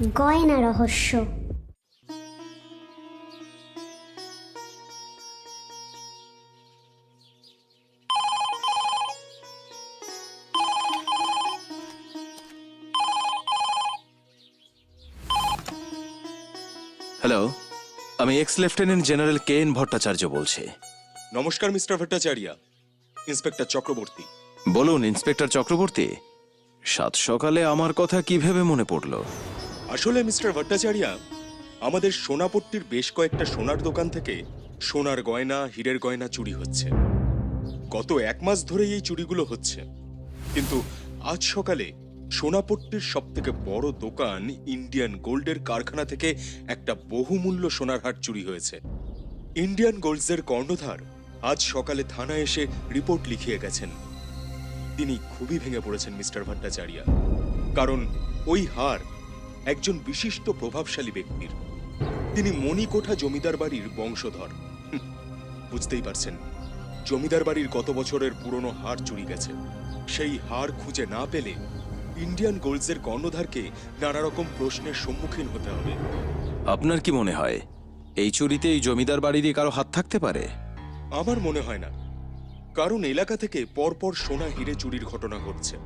গয়না রহস্য। হ্যালো, আমি x lieutenant general K N Bhattacharya বলছি। নমস্কার মিস্টার ভট্টাচার্য, ইন্সপেক্টর চক্রবর্তী। বলুন ইন্সপেক্টর চক্রবর্তী, সাত সকালে আমার কথা কিভাবে মনে পড়ল? আসলে মিস্টার ভট্টাচার্য, আমাদের সোনাপট্টির বেশ কয়েকটা সোনার দোকান থেকে সোনার গয়না, হীরের গয়না চুরি হচ্ছে। গত 1 মাস ধরে এই চুরিগুলো হচ্ছে, কিন্তু আজ সকালে সোনাপট্টির সবথেকে বড় দোকান ইন্ডিয়ান গোল্ডের কারখানা থেকে একটা বহুমূল্য সোনার হার চুরি হয়েছে। ইন্ডিয়ান গোল্ডসের কর্ণধার আজ সকালে থানায় এসে রিপোর্ট লিখিয়ে গেছেন। তিনি খুবই ভেঙে পড়েছেন মিস্টার ভট্টাচার্য, কারণ ওই হার একজন বিশিষ্ট প্রভাবশালী ব্যক্তির। তিনি মণিকোঠা জমিদার বাড়ির বংশধর। বুঝতেই পারছেন, জমিদার বাড়ির কত বছরের পুরনো হার চুরি গেছে। সেই হার খুঁজে না পেলে ইন্ডিয়ান গোল্ডসের কর্ণধারকে নানা রকম প্রশ্নের সম্মুখীন হতে হবে। আপনার কি মনে হয় এই চুরিতে এই জমিদার বাড়িরই কারো হাত থাকতে পারে? আমার মনে হয় না, কারণ এলাকা থেকে পরপর সোনা হিরে চুরির ঘটনা ঘটছে।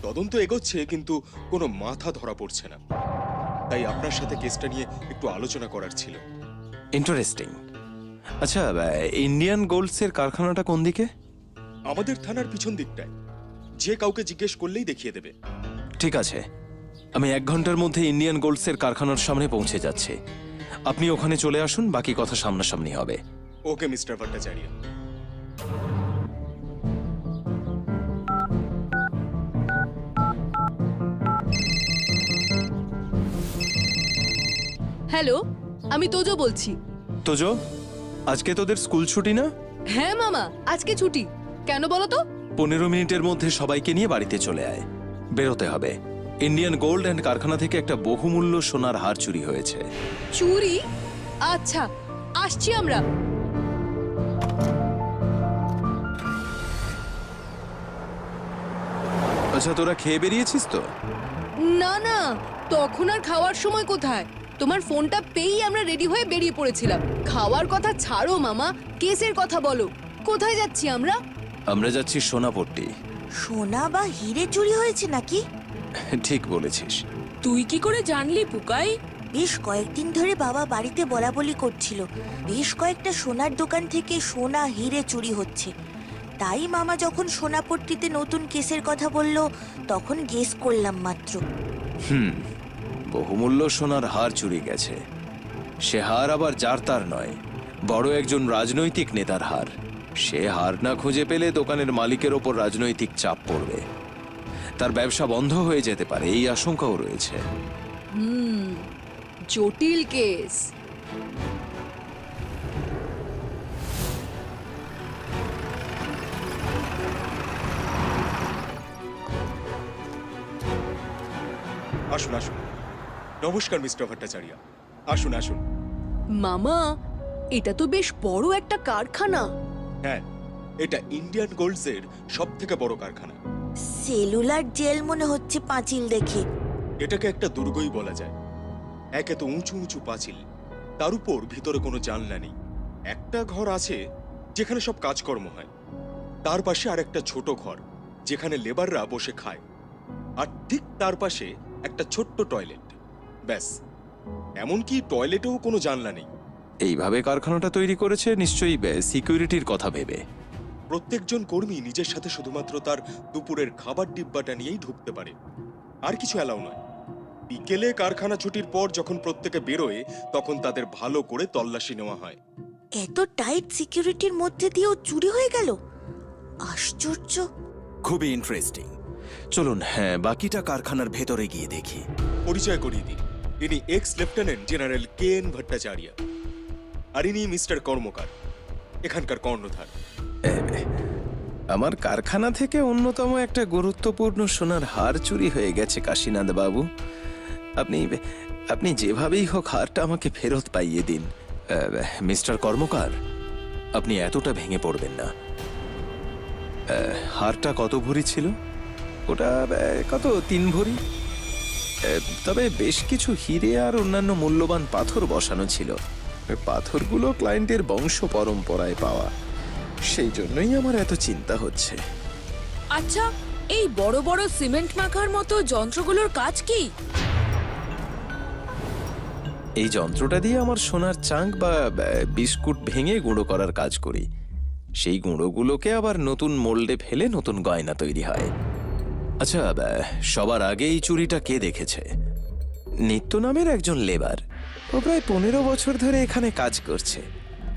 তদন্ত এগোচ্ছে, কিন্তু কোনো মাথা ধরা পড়ছে না। তাই আপনার সাথে কেসটা নিয়ে একটু আলোচনা করার ছিল। ইন্টারেস্টিং। আচ্ছা, ইন্ডিয়ান গোল্ডসের কারখানাটা কোন দিকে? আমাদের থানার পিছন দিকটায়, যে কাউকে জিজ্ঞেস করলেই দেখিয়ে দেবে। ঠিক আছে, আমি 1 ঘন্টার মধ্যে ইন্ডিয়ান গোল্ডসের কারখানার সামনে পৌঁছে যাচ্ছি। আপনি ওখানে চলে আসুন, বাকি কথা সামনাসামনি হবে। Okay mister Bhattacharya. হ্যালো, আমি তোজো বলছি। তোজো, আজকে তোদের স্কুল ছুটি না? হ্যাঁ মামা, আজকে ছুটি। কেন বলো তো? 15 মিনিটের মধ্যে সবাইকে নিয়ে বাড়িতে চলে আয়। বেরোতে হবে। ইন্ডিয়ান গোল্ড অ্যান্ড কারখানা থেকে একটা বহুমূল্য সোনার হার চুরি হয়েছে। চুরি? আচ্ছা, আসছি আমরা। আচ্ছা, তোরা খেয়ে বেরিয়েছিস তো? না না, তখন আর খাওয়ার সময় কোথায়? তোমার ফোনটা পেয়েই আমরা রেডি হয়ে বেরিয়ে পড়েছিলাম। খাওয়ার কথা ছাড়ো মামা, কেসের কথা বলো। কোথায় যাচ্ছি আমরা? আমরা যাচ্ছি সোনাপট্টি। সোনা বা হিরে চুরি হয়েছে নাকি? ঠিক বলেছিস। তুই কি করে জানলি পুকাই? বেশ কয়েকদিন ধরে বাবা বাড়িতে বলাবলি করছিল বেশ কয়েকটা সোনার দোকান থেকে সোনা হিরে চুরি হচ্ছে। তাই মামা যখন সোনাপট্টিতে নতুন কেসের কথা বলল, তখন গেস করলাম মাত্র। বহুমূল্য সোনার হার চুরি গেছে। সে হার আবার যার তার নয়, বড় একজন রাজনৈতিক নেতার হার। সে হার না খুঁজে পেলে দোকানের মালিকের ওপর রাজনৈতিক চাপ পড়বে, তার ব্যবসা বন্ধ হয়ে যেতে পারে, এই আশঙ্কাও রয়েছে। জটিল কেস। আসুন আসুন। নমস্কার মিস্টার ভট্টাচার্য, আসুন আসুন। মামা, এটা তো বেশ বড় একটা কারখানা। হ্যাঁ, এটা ইন্ডিয়ান গোল্ডসের সব থেকে বড় কারখানা। সেলুলার জেল মনে হচ্ছে পাঁচিল দেখে। এটাকে একটা দুর্গই বলা যায়। একে তো উঁচু উঁচু পাঁচিল, তার উপর ভিতরে কোনো জানলা নেই। একটা ঘর আছে যেখানে সব কাজকর্ম হয়, তার পাশে আর একটা ছোট ঘর যেখানে লেবাররা বসে খায়, আর ঠিক তার পাশে একটা ছোট্ট টয়লেট। ব্যাস, এমনকি টয়লেটেও কোনো জানলা নেই। এইভাবে কারখানাটা তৈরি করেছে নিশ্চয়ই সিকিউরিটির কথা ভেবে। প্রত্যেকজন কর্মী নিজের সাথে শুধুমাত্র তার দুপুরের খাবার ডিব্বাটা নিয়েই ঢুকতে পারে, আর কিছু অ্যালাউ নয়। বিকেলে কারখানা ছুটির পর যখন প্রত্যেকে বেরোয়, তখন তাদের ভালো করে তল্লাশি নেওয়া হয়। এত টাইট সিকিউরিটির মধ্যে দিয়েও চুরি হয়ে গেল, আশ্চর্য। খুবই ইন্টারেস্টিং। চলুন, হ্যাঁ, বাকিটা কারখানার ভেতরে গিয়ে দেখি। পরিচয় করিয়ে দিন, ইনি ex lieutenant general K N Bhattacharya, আর ইনি মিস্টার কর্মকার, এখানকার কর্ণধার। আমার কারখানা থেকে অন্যতম একটা গুরুত্বপূর্ণ সোনার হার চুরি হয়ে গেছে কাশীনাথ বাবু। আপনি যেভাবেই হোক হারটা আমাকে ফেরত পাইয়ে দিন। মিস্টার কর্মকার, আপনি এতটা ভেঙে পড়বেন না। হারটা কত ভরি ছিল? ওটা কত, 3 ভরি? তবে বেশ কিছু হিরে আর অন্যান্য মূল্যবান পাথর বসানো ছিল। পাথরগুলো ক্লায়েন্টের বংশ পরম্পরায় পাওয়া, সেই জন্যই আমার এত চিন্তা হচ্ছে। আচ্ছা, এই বড় বড় সিমেন্ট মাখার মতো যন্ত্রগুলোর কাজ কি? এই যন্ত্রটা দিয়ে আমার সোনার চাঙ্ক বা বিস্কুট ভেঙে গুঁড়ো করার কাজ করি। সেই গুঁড়োগুলোকে আবার নতুন মোল্ডে ফেলে নতুন গয়না তৈরি হয়। আচ্ছা, সবার আগে এই চুরিটা কে দেখেছে? নিত্য নামের একজন লেবার। ও প্রায় 15 বছর ধরে এখানে কাজ করছে।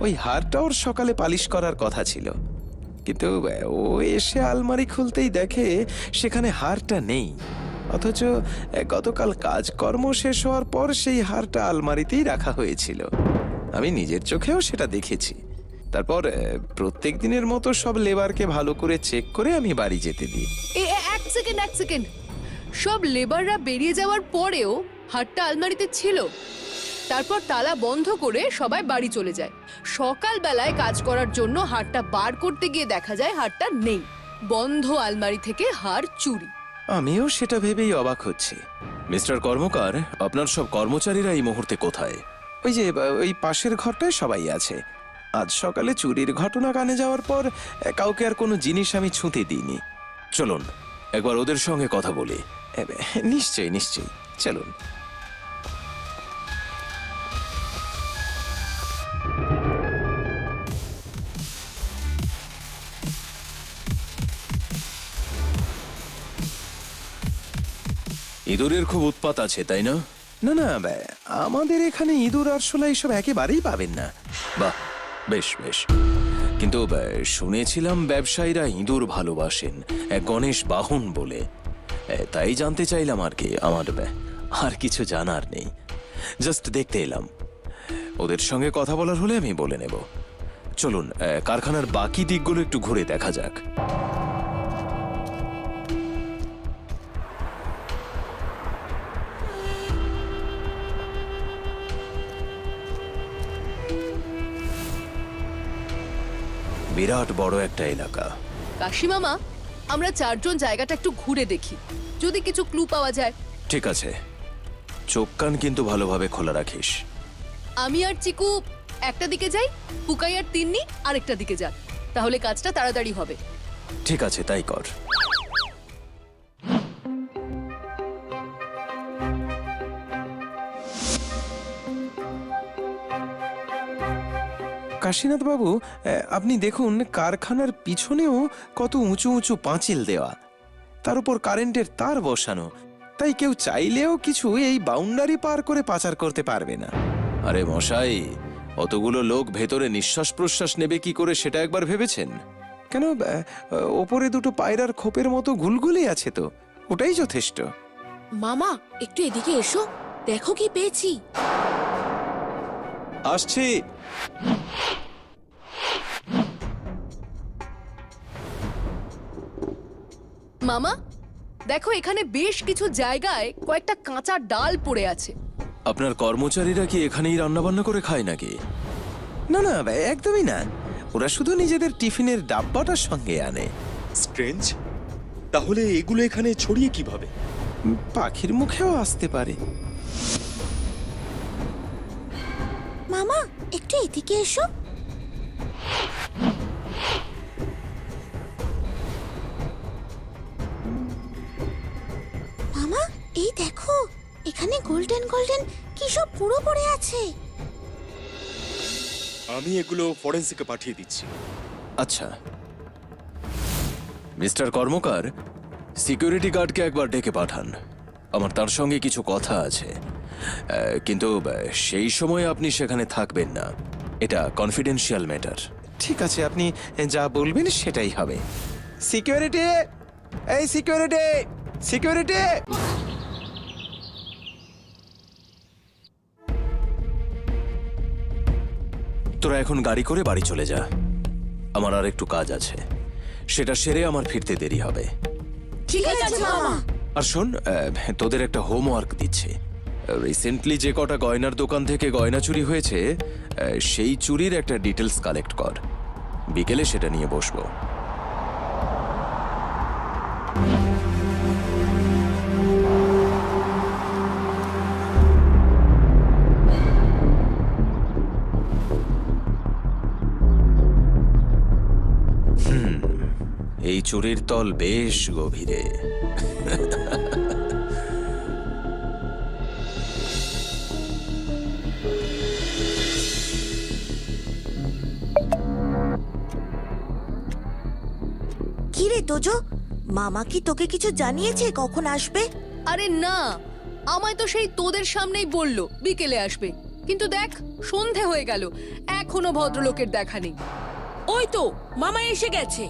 ওই হারটা ওর সকালে পালিশ করার কথা ছিল, কিন্তু ও এসে আলমারি খুলতেই দেখে সেখানে হারটা নেই। অথচ গতকাল কাজকর্ম শেষ হওয়ার পর সেই হারটা আলমারিতেই রাখা হয়েছিল। আমি নিজের চোখেও সেটা দেখেছি। তারপর প্রত্যেক দিনের মতো সব লেবারকে ভালো করে চেক করে আমি বাড়ি যেতে দিই। এক সেকেন্ড। সব লেবাররা বেরিয়ে যাওয়ার পরেও হারটা আলমারিতে ছিল। তারপর তালা বন্ধ করে সবাই বাড়ি চলে যায়। সকালবেলায় কাজ করার জন্য হারটা বার করতে গিয়ে দেখা যায় হারটা নেই। বন্ধ আলমারি থেকে হার চুরি। আমিও সেটা ভেবেই অবাক হচ্ছি। মিস্টার কর্মকার, আপনার সব কর্মচারীরা এই মুহূর্তে কোথায়? ওই যে ওই পাশের ঘরটায় সবাই আছে। আজ সকালে চুরির ঘটনা কানে যাওয়ার পর কাউকে আর কোনো জিনিস আমি ছুঁতে দিইনি। চলুন একবার ওদের সঙ্গে কথা বলি। নিশ্চয়ই চলুন। ইঁদুরের খুব উৎপাত আছে, তাই না? না, আমাদের এখানে ইঁদুর আরশোলা এইসব একেবারেই পাবেন না। বাহ, বেশ। কিন্তু শুনেছিলাম ব্যবসায়ীরা ইঁদুর ভালোবাসেন, এক গণেশ বাহন বলে। তাই জানতে চাইলাম আর কি। আমার আর কিছু জানার নেই, জাস্ট দেখতে এলাম। ওদের সঙ্গে কথা বলার হলে আমি বলে নেব। চলুন কারখানার বাকি দিকগুলো একটু ঘুরে দেখা যাক। বিরাট বড় একটা এলাকা। কাশি মামা, আমরা 4 জন জায়গাটা একটু ঘুরে দেখি, যদি কিছু ক্লু পাওয়া যায়। ঠিক আছে, চোখ কান কিন্তু ভালোভাবে খোলা রাখিস। আমি আর চিকু একটা দিকে যাই, পুকাই আর তিন্নি আরেকটা দিকে যান, তাহলে কাজটা তাড়াতাড়ি হবে। ঠিক আছে, তাই কর। কাশীনাথ বাবু, আপনি দেখুন কারখানার পিছনেও কত উঁচু উঁচু পাঁচিল দেওয়া, তার উপর কারেন্টের তার বসানো। তাই কেউ চাইলেও কিছু এই বাউন্ডারি পার করে পাচার করতে পারবে না। আরে মশাই, অতগুলো লোক ভেতরে নিঃশ্বাস প্রশ্বাস নেবে কি করে সেটা একবার ভেবেছেন? কেন, ওপরে দুটো পায়রার খোপের মতো গুলগুলি আছে তো, ওটাই যথেষ্ট। মামা, একটু এদিকে এসো, দেখো কি পেয়েছি। আসছি। মামা দেখো, এখানে বেশ কিছু জায়গায় কয়েকটা কাঁচা ডাল পড়ে আছে। আপনার কর্মচারীরা কি এখানেই রান্নাবান্না করে খায় নাকি? না, একদমই না। ওরা শুধু নিজেদের টিফিনের ডাব্বাটার সঙ্গে আনে। স্ট্রেঞ্জ, তাহলে এগুলো এখানে ছড়িয়ে কিভাবে? পাখির মুখেও আসতে পারে। মামা, একটু এদিকে এসো। মামা, এই দেখো, এখানে গোল্ডেন কি সব পুরো পড়ে আছে। আমি এগুলো ফরেন্সিকে পাঠিয়ে দিচ্ছি। আচ্ছা মিস্টার কর্মকার, সিকিউরিটি গার্ডকে একবার ডেকে পাঠান। আমার তার সঙ্গে কিছু কথা আছে, কিন্তু সেই সময় আপনি সেখানে থাকবেন না। এটা কনফিডেন্সিয়াল ম্যাটার। ঠিক আছে, আপনি যা বলবেন সেটাই হবে। সিকিউরিটি, এই সিকিউরিটি। তোরা এখন গাড়ি করে বাড়ি চলে যা। আমার আর একটু কাজ আছে, সেটা সেরে আমার ফিরতে দেরি হবে। ঠিক আছে মামা। আর শোন, তোদের একটা হোমওয়ার্ক দিচ্ছি। রিসেন্টলি যে কটা গয়নার দোকান থেকে গয়না চুরি হয়েছে, সেই চুরির একটা ডিটেলস কালেক্ট কর। বিকেলে সেটা নিয়ে বসবো। এই চুরির তল বেশ গভীরে। কি রে তোজো, মামা কি তোকে কিছু জানিয়েছে কখন আসবে? আরে না, আমায় তো সেই তোদের সামনেই বললো বিকেলে আসবে, কিন্তু দেখ সন্ধে হয়ে গেল, এখনো ভদ্রলোকের দেখা নেই। ওই তো মামা এসে গেছে।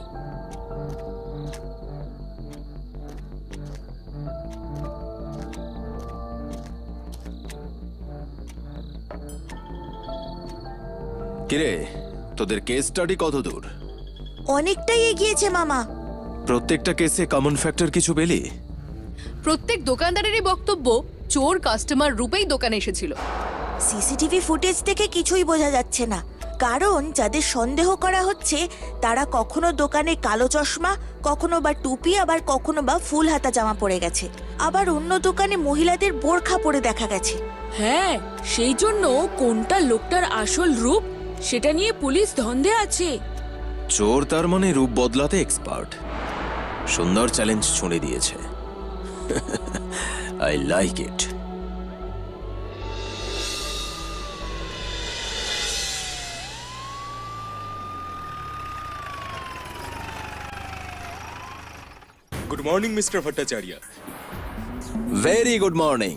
কিরে, তোদের কেস স্টাডি কত দূর? অনেকটাই এগিয়েছে মামা। প্রত্যেকটা কেসে কমন ফ্যাক্টর কিছু পেলি? প্রত্যেক দোকানদারেরই বক্তব্য চোর কাস্টমার রূপেই দোকানে এসেছিল। সিসিটিভি ফুটেজ থেকে কিছুই বোঝা যাচ্ছে না, কারণ যাদের সন্দেহ করা হচ্ছে তারা কখনো দোকানে কালো চশমা, কখনো বা টুপি, আবার কখনো বা ফুল হাতা জামা পরে গেছে। আবার অন্য দোকানে মহিলাদের বোরখা পরে দেখা গেছে। হ্যাঁ, সেই জন্য কোনটা লোকটার আসল রূপ সেটা নিয়ে পুলিশ ধন্দে আছে। চোর তার মানে রূপ বদলাতে এক্সপার্ট। সুন্দর চ্যালেঞ্জ ছুঁড়ে দিয়েছে। I like it. Good morning mister Bhattacharya. Very good morning.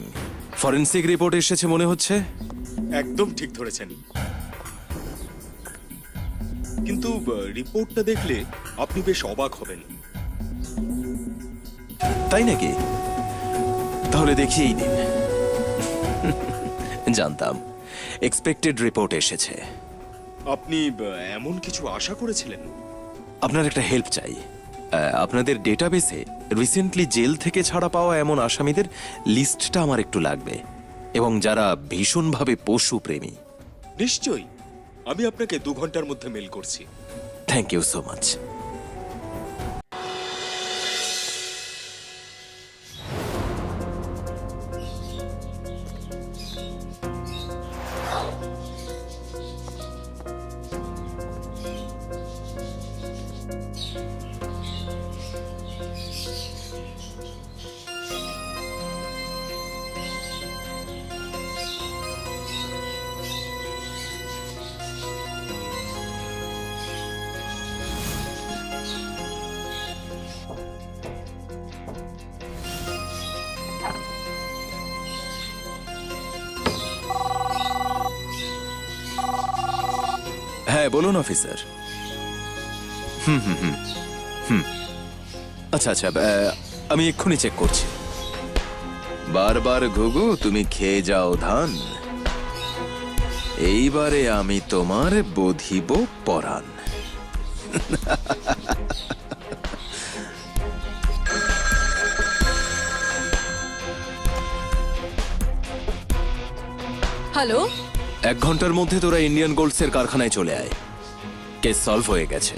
Forensic report এসেছে মনে হচ্ছে। একদম ঠিক ধরেছেন, কিন্তু রিপোর্টটা দেখলে আপনি বেশ অবাক হবেন। তাই নাকি? তাহলে দেখিয়েই দিন। জানতাম এক্সপেক্টেড রিপোর্ট এসেছে। আপনি এমন কিছু আশা করেছিলেন? আপনার একটা হেল্প চাই। আপনাদের ডেটাবেসে রিসেন্টলি জেল থেকে ছাড়া পাওয়া এমন আসামিদের লিস্টটা আমার একটু লাগবে, এবং যারা ভীষণভাবে পশু প্রেমী। নিশ্চয়ই, আমি আপনাকে 2 ঘন্টার মধ্যে মেল করছি। Thank you so much. হ্যাঁ বলুন অফিসার। আচ্ছা আচ্ছা, আমি এক্ষুনি চেক করছি। বারবার ঘুঘু তুমি খেয়ে যাও ধান, এইবারে আমি তোমার বধিব পরাণ। হ্যালো, 1 ঘন্টার মধ্যে তোরা ইন্ডিয়ান গোল্ডসের কারখানায় চলে আয়। কেস সলভ হয়ে গেছে।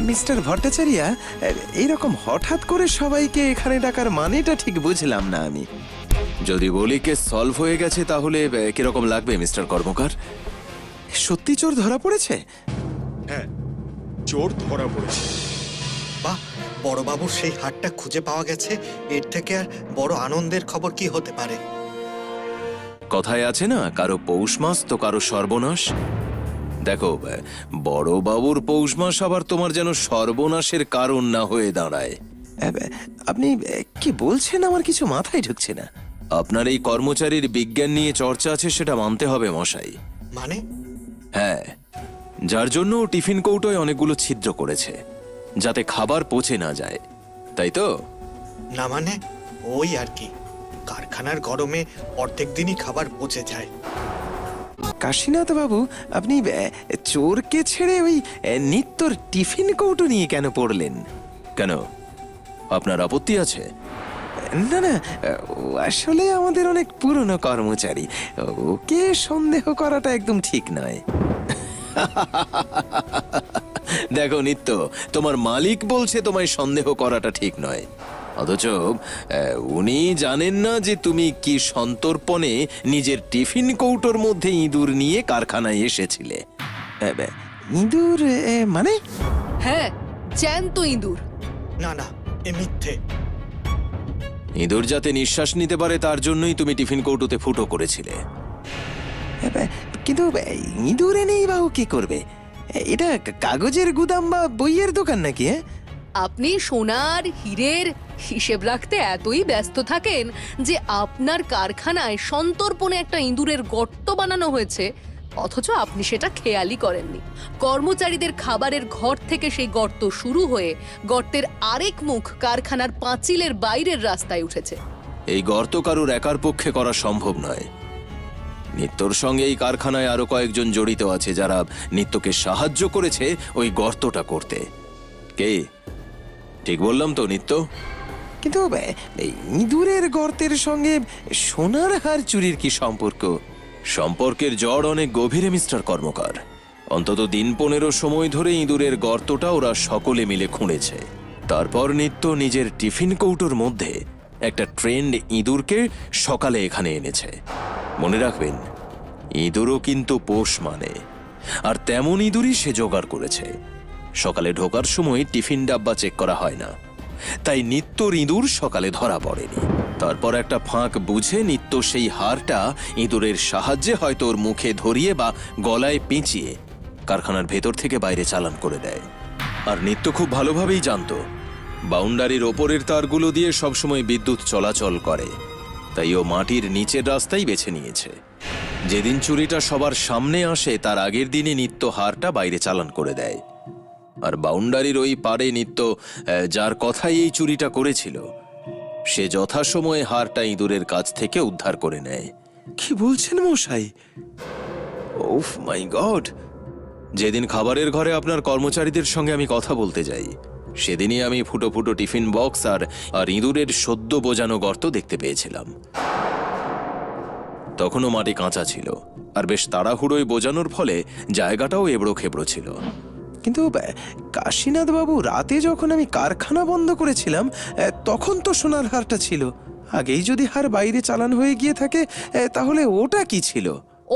মিস্টার ভট্টাচার্য, এইরকম হঠাৎ করে সবাইকে এখানে ডাকার মানেটা ঠিক বুঝলাম না আমি। যদি বলি কেস সলভ হয়ে গেছে তাহলে কিরকম লাগবে মিস্টার কর্মকার? সত্যি চোর ধরা পড়েছে? হ্যাঁ, চোর ধরা পড়েছে। বাহ, বড়বাবুর সেই হারটা খুঁজে পাওয়া গেছে, এর থেকে আর বড় আনন্দের খবর কি হতে পারে? কথায় আছে না, কারো পৌষ মাস তো কারো সর্বনাশ। দেখো, বড় বাবুর পৌষ মাস আবার তোমার যেন সর্বনাশের কারণ না হয়ে দাঁড়ায়। আপনি কি বলছেন? আমার কিছু মাথায় ঢুকছে না। আপনার এই কর্মচারীর বিজ্ঞান নিয়ে চর্চা আছে, সেটা মানতে হবে মশাই। মানে? হ্যাঁ, যার জন্য ও টিফিন কৌটোয় অনেকগুলো ছিদ্র করেছে, যাতে খাবার পচে না যায়, তাই তো? না মানে ওই আর কি, কারখানার গরমে অর্ধেক দিনই খাবার পচে যায়। কাশীনাথ বাবু, আপনি চোরকে ছেড়ে ওই নিত্যর টিফিন কৌটো নিয়ে কেন পড়লেন? কেন, আপনার আপত্তি আছে? না না, ও আসলে আমাদের অনেক পুরনো কর্মচারী, ওকে সন্দেহ করাটা একদম ঠিক নয়। দেখো নিত্য, তোমার মালিক বলছে তোমায় সন্দেহ করাটা ঠিক নয়, অথচ উনি জানেন না যে তুমি কি সন্তর্পণে নিজের টিফিন কৌটোর মধ্যে ইঁদুর নিয়ে কারখানায় এসেছিলে। ইঁদুর মানে? হ্যাঁ, জ্যান্ত ইঁদুর। না না, এ মিথ্যে। ইঁদুর যাতে নিঃশ্বাস নিতে পারে তার জন্যই তুমি টিফিন কৌটোতে ফুটো করেছিলে। কিন্তু ইঁদুর এনেই বা ও কি করবে? এটা কাগজের গুদাম বা বইয়ের দোকান নাকি? আপনি সোনার হীরের হিসেব রাখতে এতই ব্যস্ত থাকেন যে আপনার কারখানায় সন্তর্পণে একটা ইঁদুরের গর্ত বানানো হয়েছে, অথচ আপনি সেটা খেয়ালই করেননি। কর্মচারীদের খাবারের ঘর থেকে সেই গর্ত শুরু হয়ে গর্তের আরেক মুখ কারখানার পাঁচিলের বাইরের রাস্তায় উঠেছে। এই গর্ত কারুর একার পক্ষে করা সম্ভব নয়। নিত্যর সঙ্গে এই কারখানায় আরো কয়েকজন জড়িত আছে যারা নিত্যকে সাহায্য করেছে ওই গর্তটা করতে। কে? ঠিক বললাম তো নিত্য? কিন্তু এই ইঁদুরের গর্তের সঙ্গে সোনার হার চুরির কি সম্পর্ক? সম্পর্কের জড় অনেক গভীরে মিস্টার কর্মকার। অন্তত দিন 15 সময় ধরে ইঁদুরের গর্তটা ওরা সকলে মিলে খুঁড়েছে। তারপর নিত্য নিজের টিফিন কৌটোর মধ্যে একটা ট্রেন্ড ইঁদুরকে সকালে এখানে এনেছে। মনে রাখবেন, ইঁদুরও কিন্তু পোষ মানে, আর তেমন ইঁদুরই সে জোগাড় করেছে। সকালে ঢোকার সময় টিফিন ডাব্বা চেক করা হয় না, তাই নিত্যর ইঁদুর সকালে ধরা পড়েনি। তারপর একটা ফাঁক বুঝে নিত্য সেই হারটা ইঁদুরের সাহায্যে হয়তো ওর মুখে ধরিয়ে বা গলায় পেঁচিয়ে কারখানার ভেতর থেকে বাইরে চালান করে দেয়। আর নিত্য খুব ভালোভাবেই জানতো বাউন্ডারির ওপরের তারগুলো দিয়ে সবসময় বিদ্যুৎ চলাচল করে, তাই ও মাটির নিচের রাস্তাই বেছে নিয়েছে। যেদিন চুরিটা সবার সামনে আসে তার আগের দিনে নিত্য হারটা বাইরে চালান করে দেয়। আর বাউন্ডারির ওই পারে নিত্য যার কথাই এই চুরিটা করেছিল সে যথাসময়ে হারটা ইঁদুরের কাছ থেকে উদ্ধার করে নেয়। কি বলছেন মশাই? ওফ মাই গড! যেদিন খাবারের ঘরে আপনার কর্মচারীদের সঙ্গে আমি কথা বলতে যাই সেদিনই আমি ফুটো ফুটো টিফিন বক্স আর ইঁদুরের সদ্য বোজানো গর্ত দেখতে পেয়েছিলাম। তখনও মাটি কাঁচা ছিল, আর বেশ তাড়াহুড়োয় বোজানোর ফলে জায়গাটাও এবড়ো খেবড়ো ছিল। কিন্তু কাশীনাথ বাবু, রাতে যখন আমি কারখানা বন্ধ করেছিলাম তখন তো সোনার হারটা ছিল। আগেই যদি হার বাইরে চালান হয়ে গিয়ে থাকে তাহলে ওটা কি ছিল?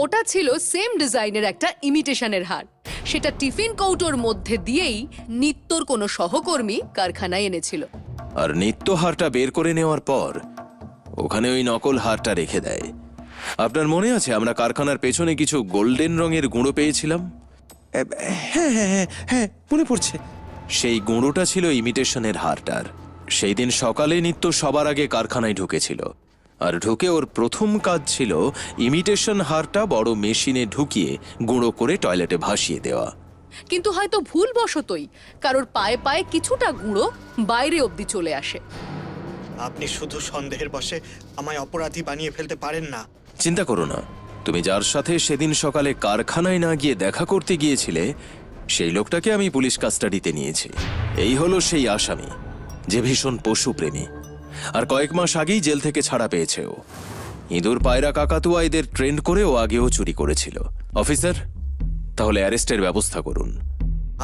ওটা ছিল সেম ডিজাইনের একটা ইমিটেশনের হার। সেটা টিফিন কৌটোর মধ্যে দিয়েই নিত্যর কোনো সহকর্মী কারখানায় এনেছিল। আর নিত্য হারটা বের করে নেওয়ার পর ওখানে ওই নকল হারটা রেখে দেয়। আপনার মনে আছে আমরা কারখানার পেছনে কিছু গোল্ডেন রঙের গুঁড়ো পেয়েছিলাম? হ্যাঁ হ্যাঁ হ্যাঁ হ্যাঁ, মনে পড়ছে। সেই গুঁড়োটা ছিল ইমিটেশনের হারটার। সেই দিন সকালে নিত্য সবার আগে কারখানায় ঢুকেছিল, আর ঢুকে ওর প্রথম কাজ ছিল ইমিটেশন হারটা বড় মেশিনে ঢুকিয়ে গুঁড়ো করে টয়লেটে ভাসিয়ে দেওয়া। কিন্তু হয়তো ভুলবশতই কারোর পায়ে পায়ে কিছুটা গুঁড়ো বাইরে অবধি চলে আসে। আপনি শুধু সন্দেহের বশে আমায় অপরাধী বানিয়ে ফেলতে পারেন না। চিন্তা করো না, তুমি যার সাথে সেদিন সকালে কারখানায় না গিয়ে দেখা করতে গিয়েছিলে সেই লোকটাকে আমি পুলিশ কাস্টাডিতে নিয়েছি। এই হলো সেই আসামি যে ভীষণ পশুপ্রেমী, আর কয়েক মাস আগেই জেল থেকে ছাড়া পেয়েছে ও। ইঁদুর পায়রা কাকাতুয়া এদের ট্রেন্ড করে ও আগেও চুরি করেছিল। অফিসার, তাহলে অ্যারেস্টের ব্যবস্থা করুন।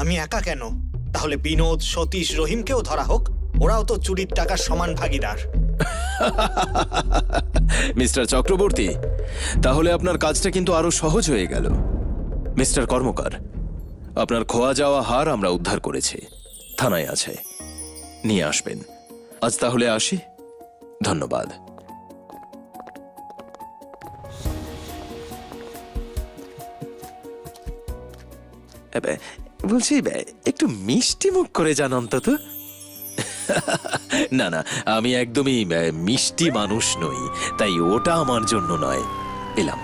আমি একা কেন? তাহলে বিনোদ, সতীশ, রহিমকেও ধরা হোক। ওরাও তো চুরির টাকার সমান ভাগীদার। মিস্টার চক্রবর্তী, তাহলে আপনার কাজটা কিন্তু আরো সহজ হয়ে গেল। মিস্টার কর্মকার, আপনার খোয়া যাওয়া হার আমরা উদ্ধার করেছি, থানায় আছে, নিয়ে আসবেন। আজ তাহলে আসি, ধন্যবাদ। বলছি একটু মিষ্টি মুখ করে যান অন্তত। না না, আমি একদমই মিষ্টি মানুষ নই, তাই ওটা আমার জন্য নয়। এলাম।